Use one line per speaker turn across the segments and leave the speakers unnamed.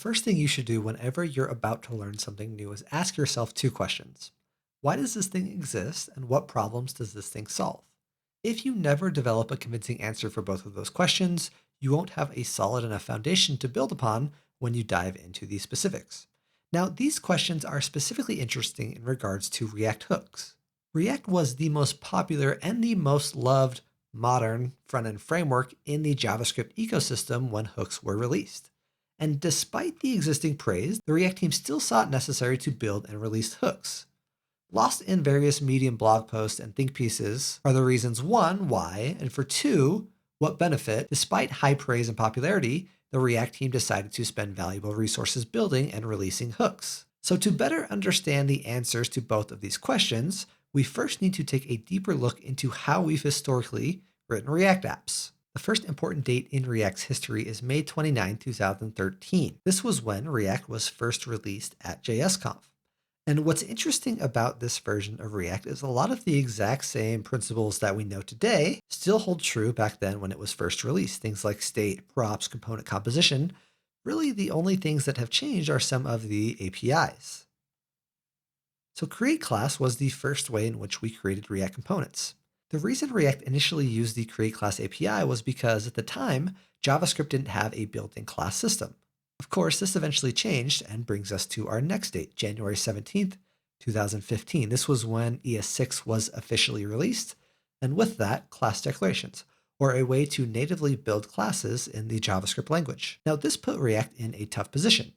first thing you should do whenever you're about to learn something new is ask yourself two questions. Why does this thing exist, and what problems does this thing solve? If you never develop a convincing answer for both of those questions, you won't have a solid enough foundation to build upon when you dive into the specifics. Now, these questions are specifically interesting in regards to React hooks. React was the most popular and the most loved modern front-end framework in the JavaScript ecosystem when hooks were released. And despite the existing praise, the React team still saw it necessary to build and release hooks. Lost in various Medium blog posts and think pieces are the reasons one, why, and for two, what benefit, despite high praise and popularity, the React team decided to spend valuable resources building and releasing hooks. So to better understand the answers to both of these questions, we first need to take a deeper look into how we've historically written React apps. The first important date in React's history is May 29, 2013. This was when React was first released at JSConf. And what's interesting about this version of React is a lot of the exact same principles that we know today still hold true back then when it was first released. Things like state, props, component composition. Really, the only things that have changed are some of the APIs. So create class was the first way in which we created React components. The reason React initially used the create class API was because at the time, JavaScript didn't have a built-in class system. Of course, this eventually changed and brings us to our next date, January 17th, 2015. This was when ES6 was officially released, and with that, class declarations, or a way to natively build classes in the JavaScript language. Now, this put React in a tough position.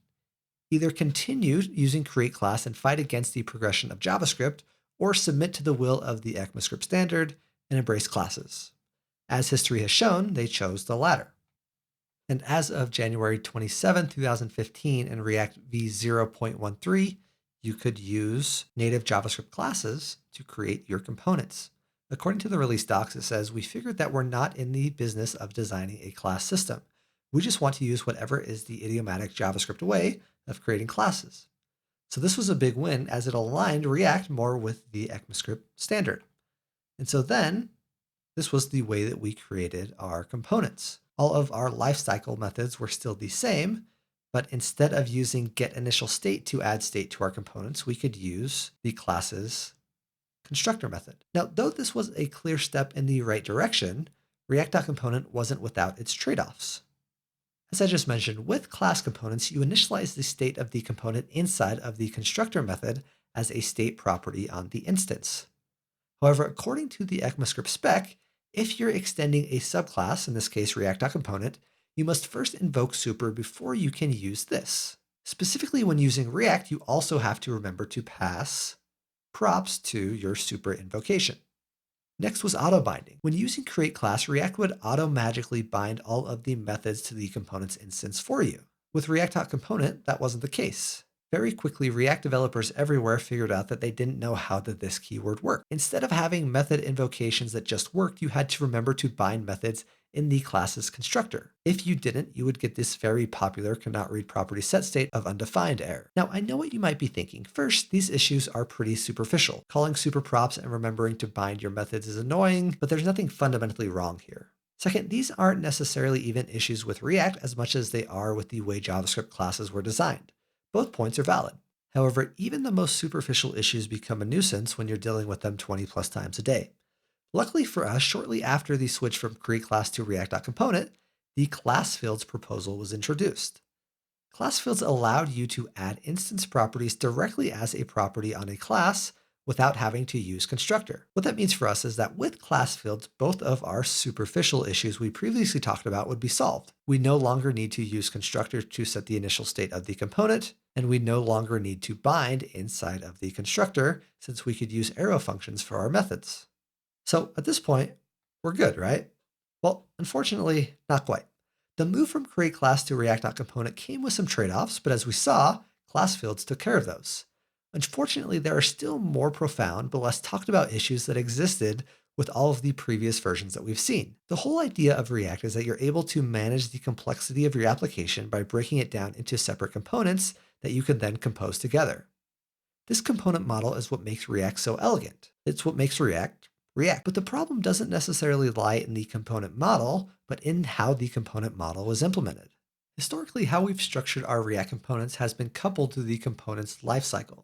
Either continue using create class and fight against the progression of JavaScript, or submit to the will of the ECMAScript standard and embrace classes. As history has shown, they chose the latter. And as of January 27, 2015 in React v0.13, you could use native JavaScript classes to create your components. According to the release docs, it says, "We figured that we're not in the business of designing a class system. We just want to use whatever is the idiomatic JavaScript way of creating classes." So this was a big win as it aligned React more with the ECMAScript standard. And so then this was the way that we created our components. All of our lifecycle methods were still the same, but instead of using getInitialState to add state to our components, we could use the class's constructor method. Now, though this was a clear step in the right direction, React.component wasn't without its trade-offs. As I just mentioned, with class components, you initialize the state of the component inside of the constructor method as a state property on the instance. However, according to the ECMAScript spec, if you're extending a subclass, in this case React.component, you must first invoke super before you can use this. Specifically, when using React, you also have to remember to pass props to your super invocation. Next was autobinding. When using create class, React would auto-magically bind all of the methods to the component's instance for you. With React.component, that wasn't the case. Very quickly, React developers everywhere figured out that they didn't know how this keyword worked. Instead of having method invocations that just worked, you had to remember to bind methods in the class's constructor. If you didn't, you would get this very popular cannot read property set state of undefined error. Now, I know what you might be thinking. First, these issues are pretty superficial. Calling super props and remembering to bind your methods is annoying, but there's nothing fundamentally wrong here. Second, these aren't necessarily even issues with React as much as they are with the way JavaScript classes were designed. Both points are valid. However, even the most superficial issues become a nuisance when you're dealing with them 20 plus times a day. Luckily for us, shortly after the switch from create class to React.component, the class fields proposal was introduced. Class fields allowed you to add instance properties directly as a property on a class without having to use constructor. What that means for us is that with class fields, both of our superficial issues we previously talked about would be solved. We no longer need to use constructor to set the initial state of the component, and we no longer need to bind inside of the constructor since we could use arrow functions for our methods. So at this point, we're good, right? Well, unfortunately, not quite. The move from create class to React.component came with some trade-offs, but as we saw, class fields took care of those. Unfortunately, there are still more profound but less talked about issues that existed with all of the previous versions that we've seen. The whole idea of React is that you're able to manage the complexity of your application by breaking it down into separate components that you can then compose together. This component model is what makes React so elegant. It's what makes React React. But the problem doesn't necessarily lie in the component model, but in how the component model was implemented. Historically, how we've structured our React components has been coupled to the component's lifecycle.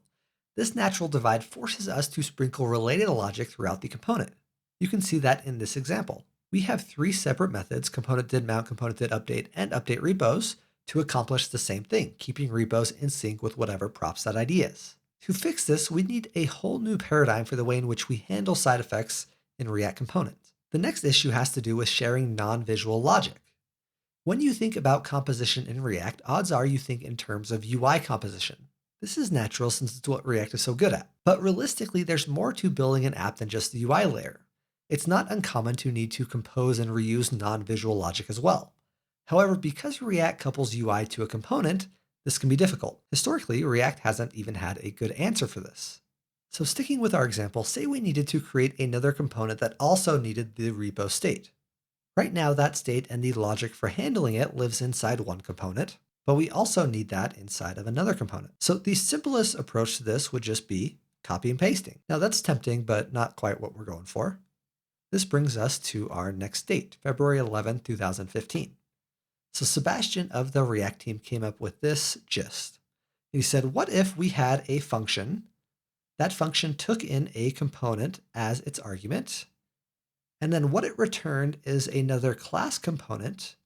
This natural divide forces us to sprinkle related logic throughout the component. You can see that in this example. We have three separate methods, component did mount, component did update, and update repos, to accomplish the same thing, keeping repos in sync with whatever props that ID is. To fix this, we need a whole new paradigm for the way in which we handle side effects in React components. The next issue has to do with sharing non-visual logic. When you think about composition in React, odds are you think in terms of UI composition. This is natural since it's what React is so good at. But realistically, there's more to building an app than just the UI layer. It's not uncommon to need to compose and reuse non-visual logic as well. However, because React couples UI to a component, this can be difficult. Historically, React hasn't even had a good answer for this. So sticking with our example, say we needed to create another component that also needed the repo state. Right now, that state and the logic for handling it lives inside one component, but we also need that inside of another component. So the simplest approach to this would just be copy and pasting. Now that's tempting, but not quite what we're going for. This brings us to our next date, February 11, 2015. So Sebastian of the React team came up with this gist. He said, what if we had a function? That function took in a component as its argument, and then what it returned is another class component.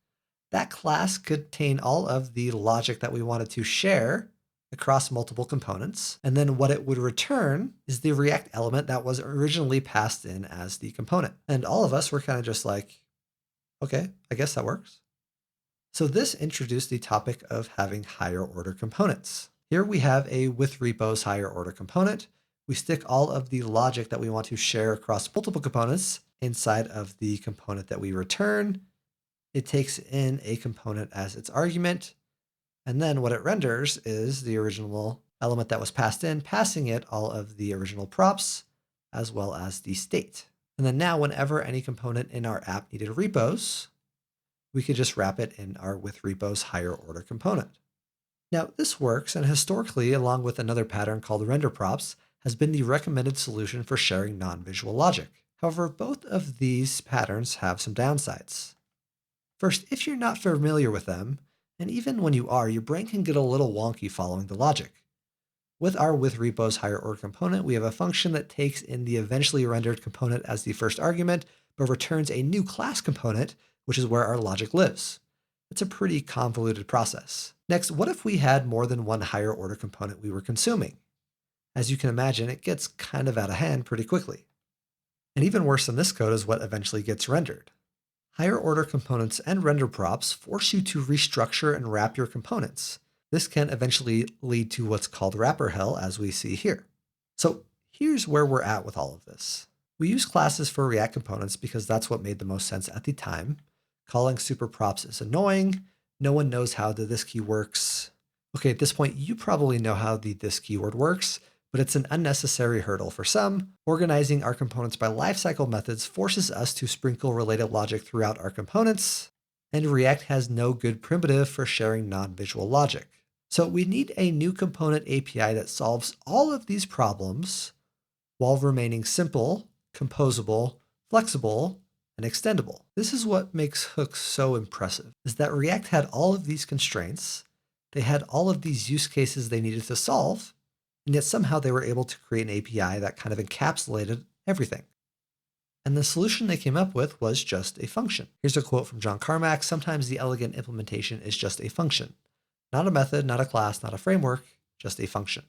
That class contained all of the logic that we wanted to share across multiple components. And then what it would return is the React element that was originally passed in as the component. And all of us were kind of just like, okay, I guess that works. So this introduced the topic of having higher order components. Here we have a with repos higher order component. We stick all of the logic that we want to share across multiple components inside of the component that we return. It takes in a component as its argument. And then what it renders is the original element that was passed in, passing it all of the original props as well as the state. And then now whenever any component in our app needed repos, we could just wrap it in our with repos higher order component. Now this works, and historically, along with another pattern called render props, has been the recommended solution for sharing non-visual logic. However, both of these patterns have some downsides. First, if you're not familiar with them, and even when you are, your brain can get a little wonky following the logic. With our with repos higher order component, we have a function that takes in the eventually rendered component as the first argument, but returns a new class component, which is where our logic lives. It's a pretty convoluted process. Next, what if we had more than one higher order component we were consuming? As you can imagine, it gets kind of out of hand pretty quickly. And even worse than this code is what eventually gets rendered. Higher order components and render props force you to restructure and wrap your components. This can eventually lead to what's called wrapper hell, as we see here. So here's where we're at with all of this. We use classes for React components because that's what made the most sense at the time. Calling super props is annoying. No one knows how the this key works. Okay, at this point, you probably know how the this keyword works, but it's an unnecessary hurdle for some. Organizing our components by lifecycle methods forces us to sprinkle related logic throughout our components, and React has no good primitive for sharing non-visual logic. So we need a new component API that solves all of these problems while remaining simple, composable, flexible, and extendable. This is what makes hooks so impressive, is that React had all of these constraints, they had all of these use cases they needed to solve, and yet somehow they were able to create an API that kind of encapsulated everything. And the solution they came up with was just a function. Here's a quote from John Carmack: "Sometimes the elegant implementation is just a function. Not a method, not a class, not a framework, just a function."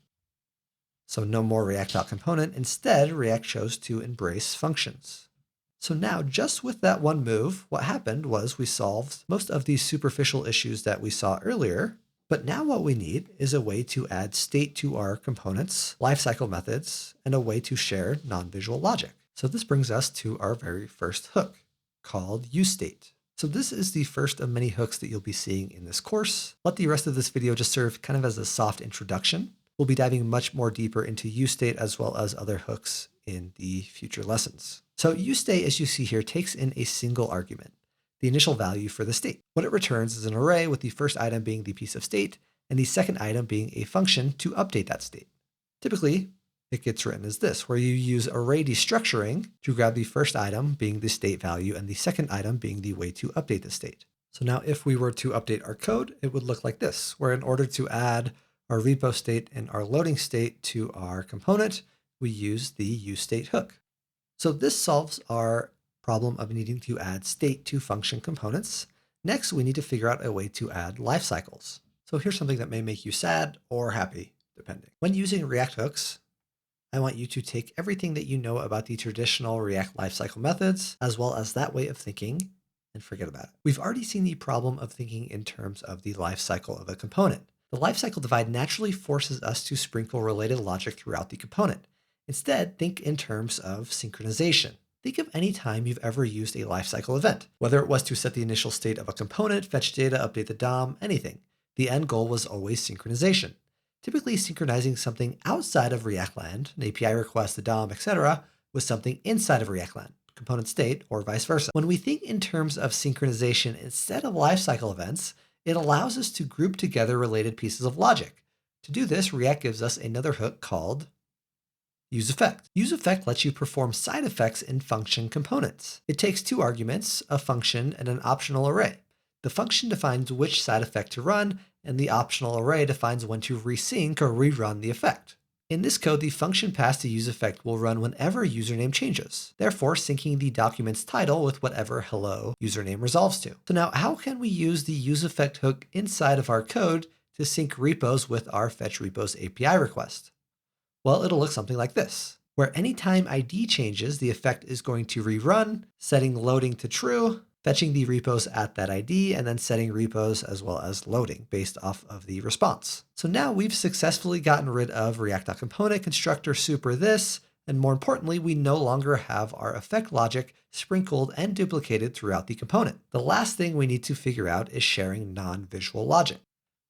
So no more React.component. Instead, React chose to embrace functions. So now, just with that one move, what happened was we solved most of these superficial issues that we saw earlier. But now what we need is a way to add state to our components, lifecycle methods, and a way to share non-visual logic. So this brings us to our very first hook, called useState. So this is the first of many hooks that you'll be seeing in this course. Let the rest of this video just serve kind of as a soft introduction. We'll be diving much more deeper into useState as well as other hooks in the future lessons. So useState, as you see here, takes in a single argument, the initial value for the state. What it returns is an array with the first item being the piece of state and the second item being a function to update that state. Typically, it gets written as this, where you use array destructuring to grab the first item being the state value and the second item being the way to update the state. So now if we were to update our code, it would look like this, where in order to add our repo state and our loading state to our component, we use the useState hook. So this solves our problem of needing to add state to function components. Next, we need to figure out a way to add lifecycles. So here's something that may make you sad or happy, depending. When using React hooks, I want you to take everything that you know about the traditional React lifecycle methods, as well as that way of thinking, and forget about it. We've already seen the problem of thinking in terms of the lifecycle of a component. The lifecycle divide naturally forces us to sprinkle related logic throughout the component. Instead, think in terms of synchronization. Think of any time you've ever used a lifecycle event, whether it was to set the initial state of a component, fetch data, update the DOM, anything. The end goal was always synchronization. Typically synchronizing something outside of React land, an API request, the DOM, etc., with something inside of React land, component state, or vice versa. When we think in terms of synchronization instead of lifecycle events, it allows us to group together related pieces of logic. To do this, React gives us another hook called useEffect. UseEffect lets you perform side effects in function components. It takes two arguments, a function and an optional array. The function defines which side effect to run, and the optional array defines when to resync or rerun the effect. In this code, the function passed to useEffect will run whenever username changes, therefore syncing the document's title with whatever hello username resolves to. So now how can we use the useEffect hook inside of our code to sync repos with our fetch repos API request? Well, it'll look something like this, where anytime ID changes, the effect is going to rerun, setting loading to true, fetching the repos at that ID, and then setting repos as well as loading based off of the response. So now we've successfully gotten rid of react.component, constructor, super this, and more importantly, we no longer have our effect logic sprinkled and duplicated throughout the component. The last thing we need to figure out is sharing non-visual logic.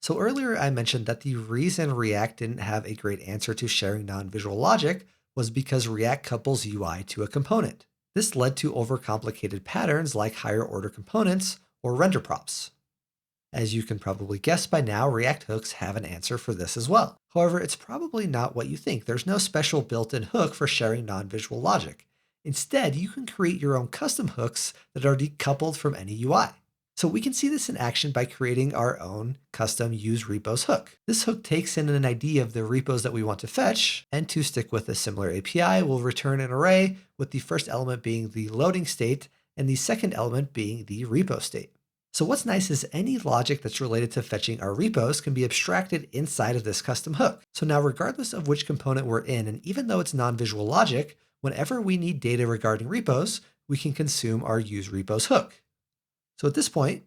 So earlier I mentioned that the reason React didn't have a great answer to sharing non-visual logic was because React couples UI to a component. This led to overcomplicated patterns like higher order components or render props. As you can probably guess by now, React hooks have an answer for this as well. However, it's probably not what you think. There's no special built-in hook for sharing non-visual logic. Instead, you can create your own custom hooks that are decoupled from any UI. So we can see this in action by creating our own custom use repos hook. This hook takes in an ID of the repos that we want to fetch, and to stick with a similar API, we'll return an array with the first element being the loading state and the second element being the repo state. So what's nice is any logic that's related to fetching our repos can be abstracted inside of this custom hook. So now regardless of which component we're in, and even though it's non-visual logic, whenever we need data regarding repos, we can consume our use repos hook. So at this point,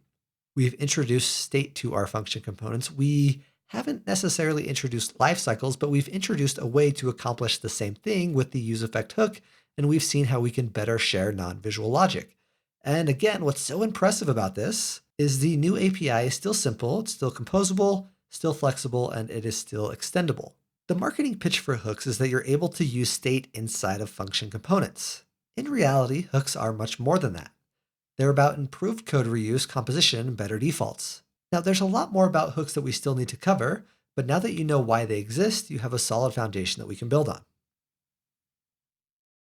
we've introduced state to our function components. We haven't necessarily introduced lifecycles, but we've introduced a way to accomplish the same thing with the useEffect hook, and we've seen how we can better share non-visual logic. And again, what's so impressive about this is the new API is still simple, it's still composable, still flexible, and it is still extendable. The marketing pitch for hooks is that you're able to use state inside of function components. In reality, hooks are much more than that. They're about improved code reuse, composition, and better defaults. Now, there's a lot more about hooks that we still need to cover, but now that you know why they exist, you have a solid foundation that we can build on.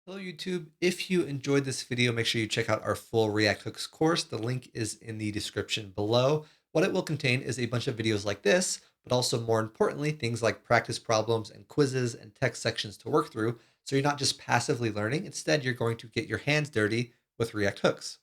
Hello YouTube. If you enjoyed this video, make sure you check out our full React Hooks course. The link is in the description below. What it will contain is a bunch of videos like this, but also more importantly, things like practice problems and quizzes and text sections to work through. So you're not just passively learning. Instead, you're going to get your hands dirty with React Hooks.